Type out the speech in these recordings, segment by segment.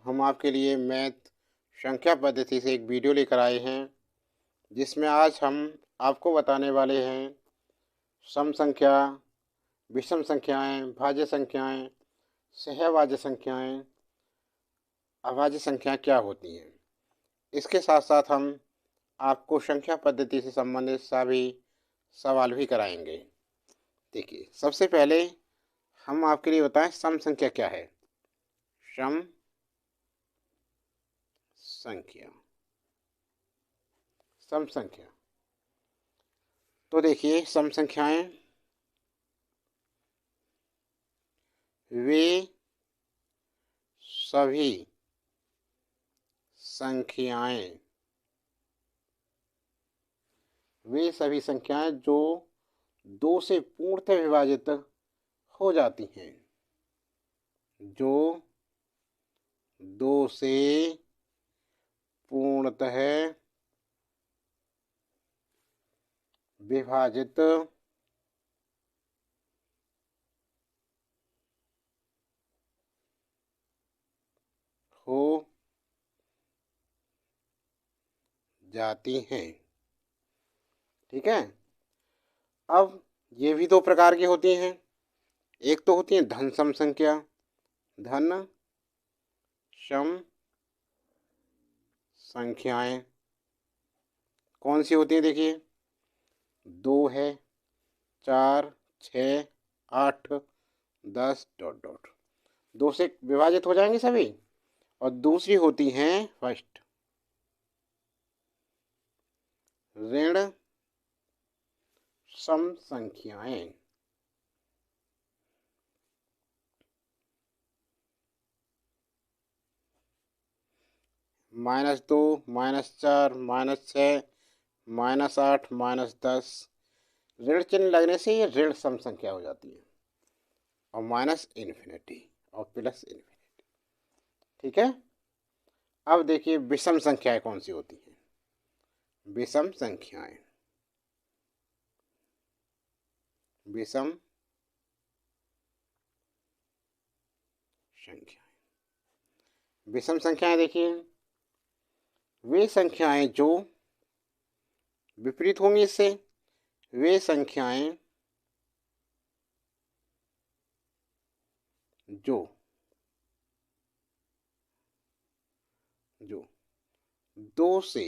हम आपके लिए मैथ संख्या पद्धति से एक वीडियो लेकर आए हैं, जिसमें आज हम आपको बताने वाले हैं सम संख्या, विषम संख्याएं, भाज्य संख्याएं, सहभाज्य संख्याएं, अभाज्य संख्याएं क्या होती हैं। इसके साथ साथ हम आपको संख्या पद्धति से संबंधित सभी सवाल भी कराएंगे। देखिए, सबसे पहले हम आपके लिए बताएं सम संख्या क्या है। सम संख्या, सम संख्या। तो देखिए, सम संख्याएं वे सभी संख्याएं जो दो से पूर्णतः विभाजित हो जाती हैं, जो दो से पूर्णतः विभाजित हो जाती हैं। ठीक है। अब ये भी दो प्रकार की होती हैं। एक तो होती है धन सम संख्या, धन सम संख्याएं। कौन सी होती है? देखिए, 2 है, 4, 6, 8, 10 डॉट डॉट, 2 से विभाजित हो जाएंगे सभी। और दूसरी होती हैं फर्स्ट ऋण सम संख्याएं। -2, -4, -6, -8, -10, ऋण चिन्ह लगने से ये ऋण सम संख्या हो जाती है। और -इन्फिनिटी और +इन्फिनिटी। ठीक है। अब देखिए, विषम संख्याएं कौन सी होती हैं। विषम संख्याएं, विषम संख्याएं, विषम संख्याएं देखिए, वे संख्याएं जो विपरीत होंगी इससे, वे संख्याएं जो दो से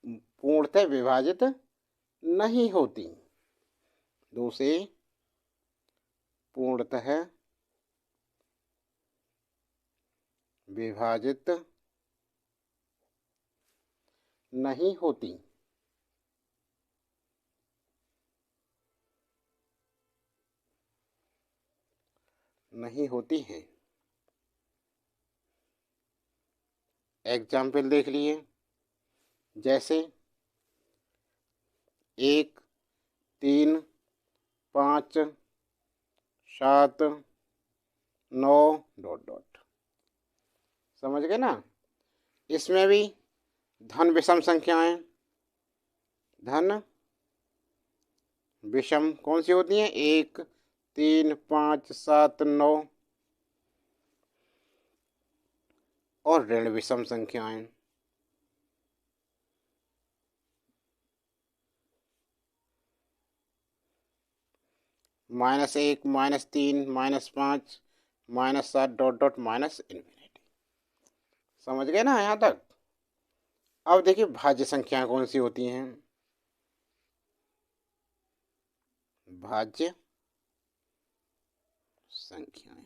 पूर्णतः विभाजित नहीं होती, दो से पूर्णतः विभाजित नहीं होती। नहीं होती हैं। एग्जाम्पल देख लिए, जैसे 1, 3, 5, 7, 9 डॉट डॉट। समझ गए ना। इसमें भी धन विषम संख्याएं, धन विषम कौन सी होती हैं? 1, 3, 5, 7, 9। और ऋण विषम संख्याएं, -1, -3, -5, -7 डॉट डॉट -इन्फिनिटी। समझ गए ना यहाँ तक। अब देखिए, भाज्य संख्याएं कौन सी होती हैं। भाज्य संख्याएं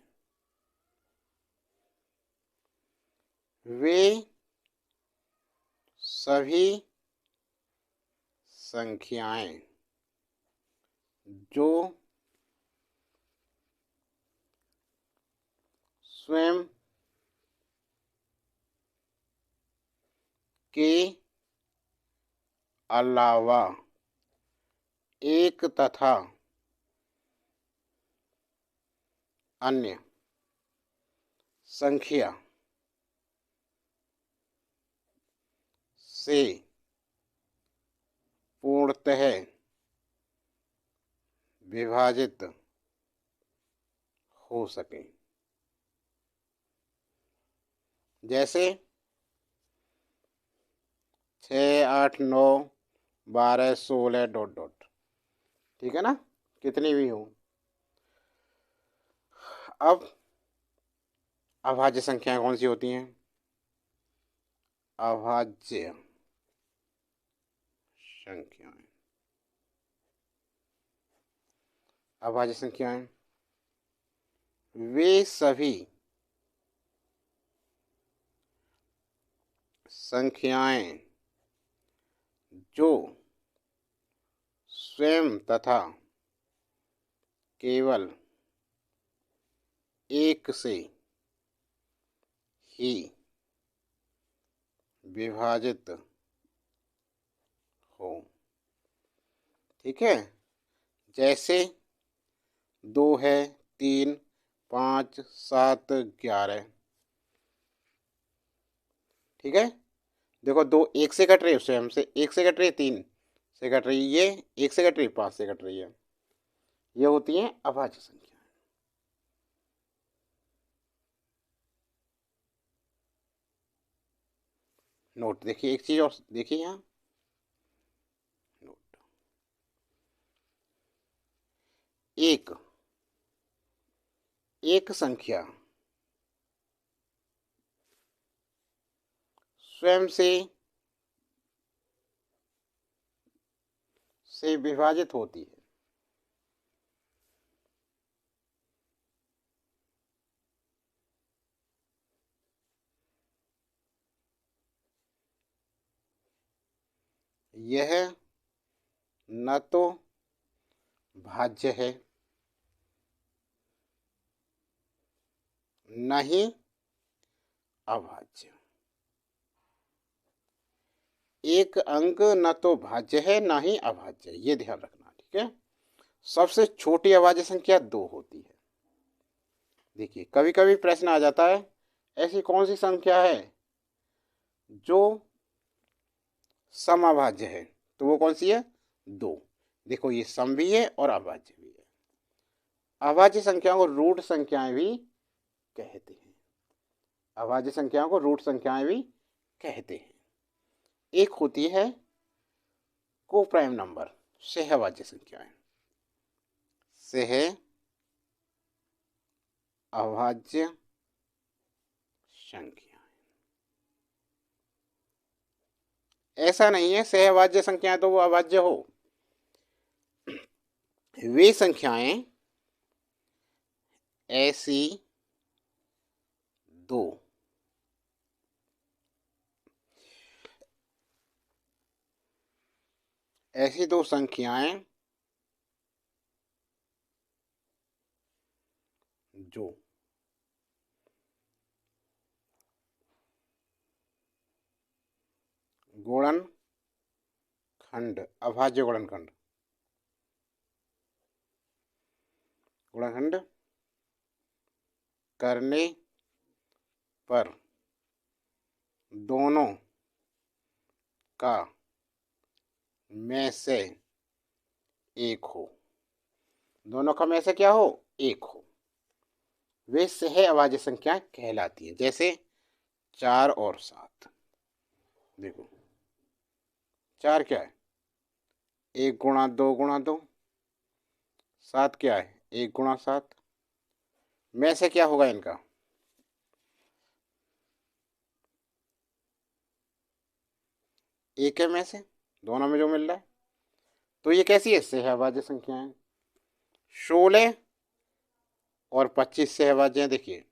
वे सभी संख्याएं जो स्वयं के अलावा एक तथा अन्य संख्या से पूर्णतः विभाजित हो सके। जैसे 6, 8, 9, 12, 16 डॉट डॉट। ठीक है ना, कितनी भी हो। अब अभाज्य संख्याएं कौन सी होती हैं? अभाज्य संख्याएं, अभाज्य संख्याएं वे सभी संख्याएं जो स्वयं तथा केवल एक से ही विभाजित हो। ठीक है, जैसे 2 है, 3, 5, 7, 11। ठीक है, देखो 2 1 से कट रही है, स्वयं से 1 से कट रही है, 3 से कट रही है, ये 1 से कट रही है, 5 से कट रही है। ये होती हैं अभाज्य संख्या। नोट देखिए, एक चीज और देखिए यहाँ, नोट एक एक संख्या स्वयं से विभाजित होती है। यह न तो भाज्य है, न ही अभाज्य। एक अंक न तो भाज्य है न ही अभाज्य, ये ध्यान रखना। ठीक है, सबसे छोटी अभाज्य संख्या 2 होती है। देखिए, कभी कभी प्रश्न आ जाता है, ऐसी कौन सी संख्या है जो समअभाज्य है? तो वो कौन सी है? 2। देखो, ये सम भी है और अभाज्य भी है। अभाज्य संख्याओं को रूट संख्याएं भी कहते हैं। अभाज्य संख्याओं को रूट संख्याएं भी कहते हैं। एक होती है को प्राइम नंबर, सहअभाज्य संख्याएं, सह अभाज्य संख्या। ऐसा नहीं है सहअभाज्य संख्याएं तो वो अभाज्य हो। वे संख्याएं ऐसी दो संख्याएं जो गुणनखंड, अभाज्य गुणनखंड करने पर दोनों का में से एक हो। दोनों का में से क्या हो? एक हो। वे सह अभाज्य संख्या कहलाती है। जैसे 4 और 7। देखो 4 क्या है? 1 गुणा 2 गुणा 2। 7 क्या है? 1 गुणा 7। में से क्या होगा इनका? एक है में से, दोनों में जो मिल रहा है। तो ये कैसी है? सहअभाज्य संख्या है। 16 और 25 सहअभाज्य हैं। देखिए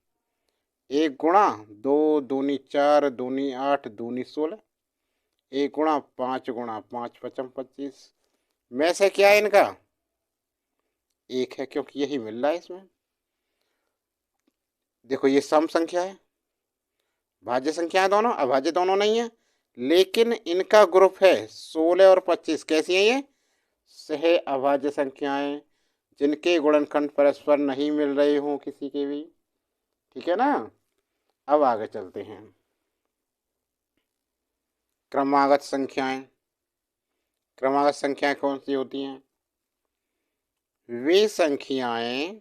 1 गुणा 2 दूनी 4 दूनी 8 दूनी 16। 1 गुणा 5 गुणा 5 पचम 25। में से क्या है इनका? एक है, क्योंकि यही मिल रहा है इसमें। देखो ये सम संख्या है, भाज्य संख्या है दोनों, अभाज्य दोनों नहीं है, लेकिन इनका ग्रुप है 16 और 25। कैसी है ये? सह अभाज्य संख्याएं जिनके गुणनखंड परस्पर नहीं मिल रहे हों किसी के भी। ठीक है ना। अब आगे चलते हैं। क्रमागत संख्याएं। क्रमागत संख्याएं कौन सी होती हैं? वे संख्याएं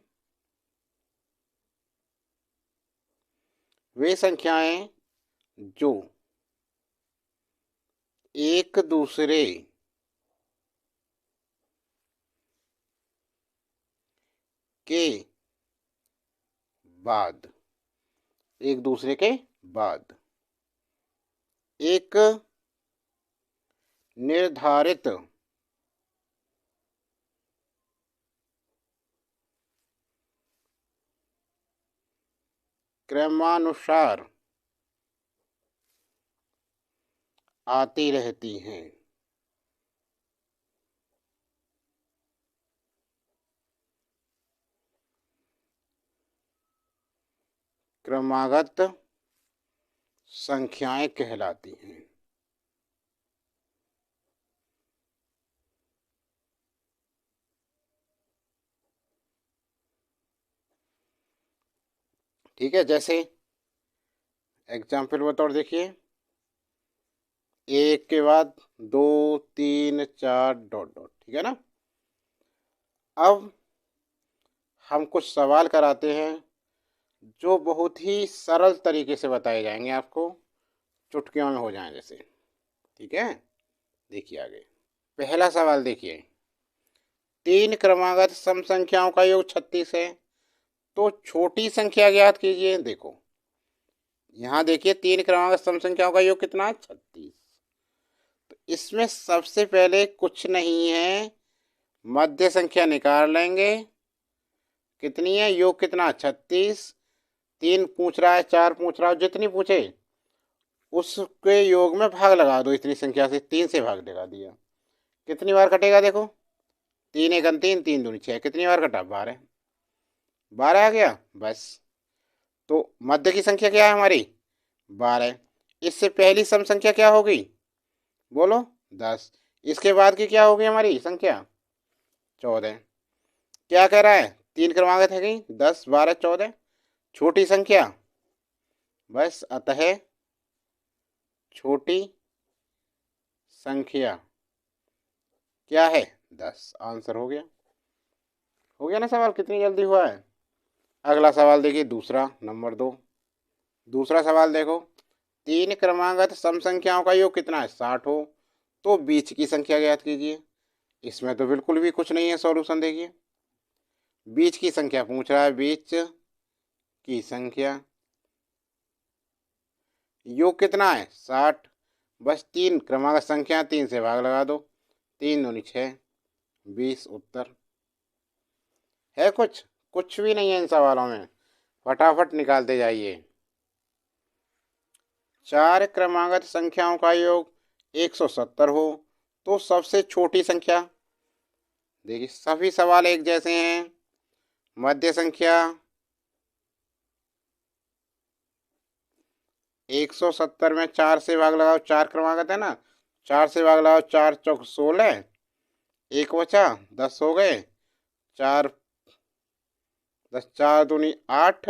जो एक दूसरे के बाद एक दूसरे के बाद एक निर्धारित क्रमानुसार आती रहती हैं। क्रमागत संख्याएं कहलाती हैं। ठीक है, जैसे एग्जाम्पल बतौर देखिए, एक के बाद 2 3 4 डॉट डॉट, ठीक है ना। अब हम कुछ सवाल कराते हैं जो बहुत ही सरल तरीके से बताए जाएंगे, आपको चुटकियों में हो जाए जैसे। ठीक है, देखिए आगे पहला सवाल देखिए, 3 क्रमागत सम संख्याओं का योग 36 है, तो छोटी संख्या ज्ञात कीजिए। देखो यहाँ देखिए 3 क्रमागत सम संख्याओं का योग कितना है, 36। तो इसमें सबसे पहले कुछ नहीं है, मध्य संख्या निकाल लेंगे। कितनी है, योग कितना, 36। 3 पूछ रहा है, 4 पूछ रहा है, जितनी पूछे उसके योग में भाग लगा दो। इतनी संख्या से 3 से भाग लगा दिया, कितनी बार कटेगा देखो, 3 एक 3, 3 दूनी 6, कितनी बार कटा, 12। 12 आ गया बस। तो मध्य की संख्या क्या है हमारी, 12। इससे पहली सम संख्या क्या होगी, बोलो, 10। इसके बाद की क्या होगी हमारी संख्या, 14। क्या कह रहा है, 3 क्रमागत है गई, 10 12 14। छोटी संख्या, बस अतः छोटी संख्या क्या है, 10। आंसर हो गया, हो गया ना सवाल, कितनी जल्दी हुआ है। अगला सवाल देखिए, दूसरा नंबर 2। दूसरा सवाल देखो, 3 क्रमागत सम संख्याओं का योग कितना है, 60 हो, तो बीच की संख्या ज्ञात कीजिए। इसमें तो बिल्कुल भी कुछ नहीं है, सॉल्यूशन देखिए, बीच की संख्या पूछ रहा है, बीच की संख्या, योग कितना है, 60। बस 3 क्रमागत संख्या, 3 से भाग लगा दो, 3 दूनी 6, 20 उत्तर है। कुछ भी नहीं है इन सवालों में, फटाफट निकालते जाइए। 4 क्रमागत संख्याओं का योग 170 हो, तो सबसे छोटी संख्या, देखिए सभी सवाल एक जैसे हैं। मध्य संख्या 170 में 4 से भाग लगाओ, 4 क्रमागत है ना, 4 से भाग लगाओ, 4 चौक 16, एक बचा, 10 हो गए, 4 10 4 दूनी 8,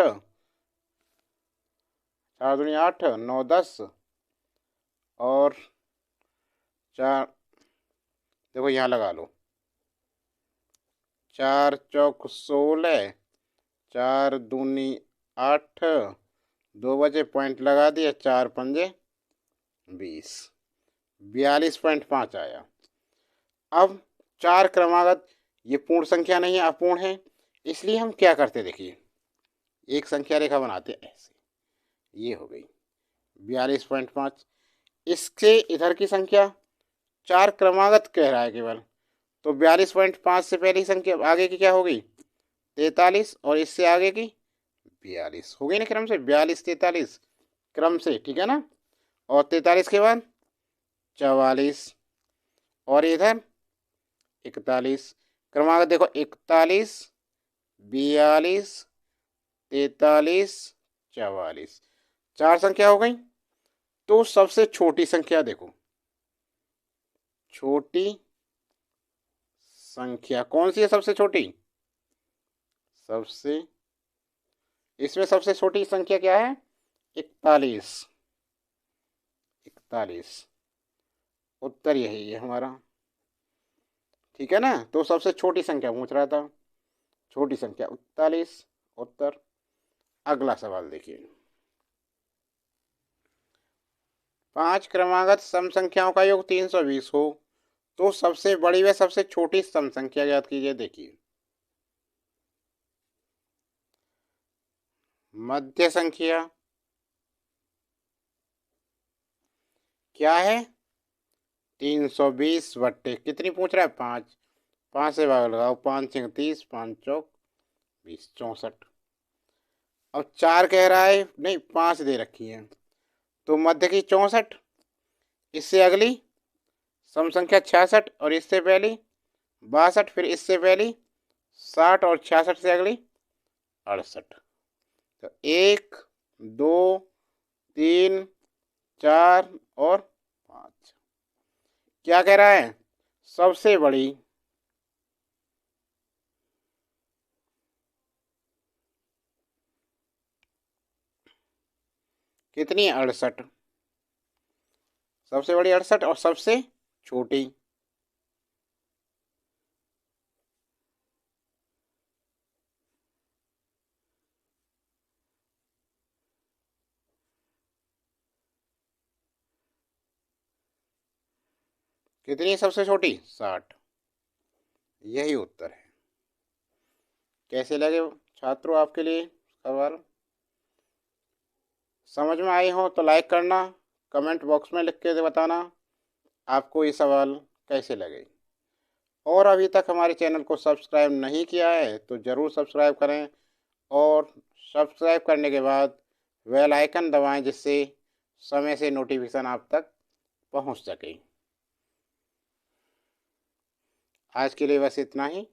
4 दूनी 8 9 10 और 4, देखो यहाँ लगा लो, 4 चौक 16, 4 दूनी 8, 2 बजे पॉइंट लगा दिए, 4 पंजे 20, 42.5 आया। अब 4 क्रमागत ये पूर्ण संख्या नहीं है, अपूर्ण है, इसलिए हम क्या करते, देखिए एक संख्या रेखा बनाते हैं ऐसे, ये हो गई 42.5। इसके इधर की संख्या 4 क्रमागत कह रहा है केवल, तो 42.5 से पहली संख्या आगे की क्या होगी, 43, और इससे आगे की 42 हो गई ना, क्रम से 42 43 क्रम से, ठीक है ना। और 43 के बाद 44 और इधर 41, क्रमागत देखो 41 42 43 44, 4 संख्या हो गई। तो सबसे छोटी संख्या देखो, छोटी संख्या कौन सी है सबसे छोटी, सबसे इसमें सबसे छोटी संख्या क्या है, 41, 41 उत्तर यही है हमारा, ठीक है ना। तो सबसे छोटी संख्या पूछ रहा था, छोटी संख्या 41 उत्तर। अगला सवाल देखिए, 5 क्रमागत सम संख्याओं का योग 320 हो तो सबसे बड़ी व सबसे छोटी सम संख्या ज्ञात कीजिए। देखिए, मध्य संख्या क्या है? 320 बट्टे कितनी पूछ रहा है? 5। 5 से भाग लगाओ, 5 6 30, 5 चौक 20, 64। अब 4 कह रहा है, नहीं 5 दे रखी है, तो मध्य की 64, इससे अगली सम संख्या 66 और इससे पहली 62, फिर इससे पहली 60 और 66 से अगली 68। तो 1 2 3 4 और 5। क्या कह रहा है? सबसे बड़ी कितनी है? 68। सबसे बड़ी 68 और सबसे छोटी कितनी है? सबसे छोटी 60। यही उत्तर है। कैसे लगे छात्रों आपके लिए सवाल? समझ में आई हो तो लाइक करना, कमेंट बॉक्स में लिख के बताना आपको ये सवाल कैसे लगे। और अभी तक हमारे चैनल को सब्सक्राइब नहीं किया है तो ज़रूर सब्सक्राइब करें, और सब्सक्राइब करने के बाद बेल आइकन दबाएं जिससे समय से नोटिफिकेशन आप तक पहुंच सके। आज के लिए बस इतना ही।